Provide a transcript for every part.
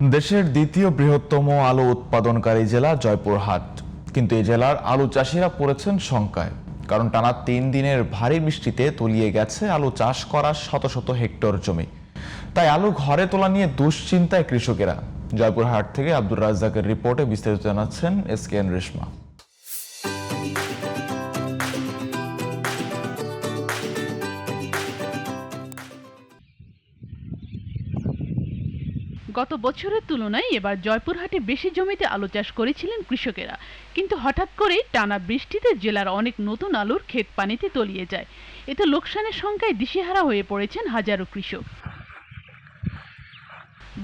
দেশের দ্বিতীয় বৃহত্তম আলু উৎপাদনকারী জেলা জয়পুরহাট, কিন্তু এই জেলার আলু চাষিরা পড়েছেন শঙ্কায়। কারণ টানা 3 দিনের ভারী বৃষ্টিতে তলিয়ে গেছে আলু চাষ করা শত শত হেক্টর জমি। তাই আলু ঘরে তোলা নিয়ে দুশ্চিন্তায় কৃষকেরা। জয়পুরহাট থেকে আব্দুর রাজ্জাকের রিপোর্টে বিস্তারিত জানাচ্ছেন SKN রেশমা। গত বছরের তুলনায় এবার জয়পুরহাটে বেশি জমিতে আলু চাষ করেছিলেন কৃষকেরা, কিন্তু হঠাৎ করেই টানা বৃষ্টিতে জেলার অনেক নতুন আলুর ক্ষেত পানিতে তলিয়ে যায়। এতে লোকসানের সংখ্যায় দিশেহারা হয়ে পড়েছেন হাজারো কৃষক।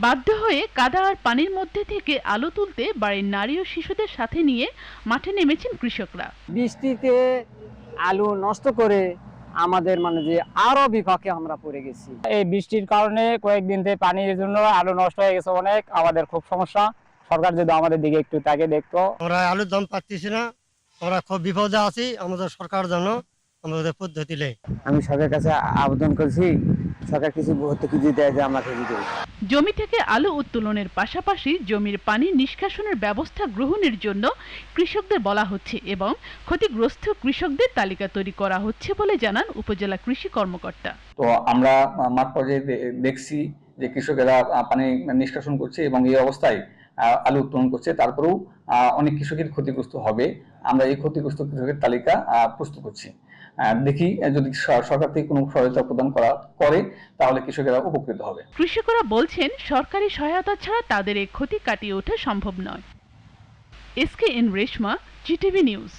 বাধ্য হয়ে কাদা আর পানির মধ্যে থেকে আলু তুলতে বাড়ির নারী ও শিশুদের সাথে নিয়ে মাঠে নেমেছেন কৃষকরা। বৃষ্টিতে আলু নষ্ট করে আমাদের যে আরো বিপাকে আমরা পড়ে গেছি। এই বৃষ্টির কারণে কয়েকদিন থেকে পানির জন্য আলু নষ্ট হয়ে গেছে, অনেক আমাদের খুব সমস্যা। সরকার যদি আমাদের দিকে একটু তাকে দেখতো। আমরা আলুর দাম পাচ্ছি না, আমরা খুব বিপদে আছি, আমাদের সরকার যেন আমাদের পদ্ধতি নেই। আমি সরকারের কাছে আবেদন করছি, সরকার কিছু ভর্তুকি দিয়ে দেয় যে আমাকে দিতে। জমি থেকে আলু উত্তোলনের পাশাপাশি জমির পানি নিষ্কাশনের ব্যবস্থা গ্রহণের জন্য কৃষকদের বলা হচ্ছে এবং ক্ষতিগ্রস্ত কৃষকদের তালিকা তৈরি করা হচ্ছে বলে জানান উপজেলা কৃষি কর্মকর্তা। তো আমরা মাঠ পর্যায়ে দেখছি যে কৃষকেরা পানি নিষ্কাশন করছে এবং এই অবস্থায় আলু উত্তোলন করছে। তারপরেও অনেক কৃষকের ক্ষতিগ্রস্ত হবে। আমরা এই ক্ষতিগ্রস্ত কৃষকের তালিকা প্রস্তুত করছি। দেখি যদি সরকার থেকে কোনো সহায়তা প্রদান করে তাহলে কৃষকেরা উপকৃত হবে। কৃষকরা বলছেন সরকারি সহায়তা ছাড়া তাদের এই ক্ষতি কাটিয়ে ওঠা সম্ভব নয়। SKN Reshma, GTV news.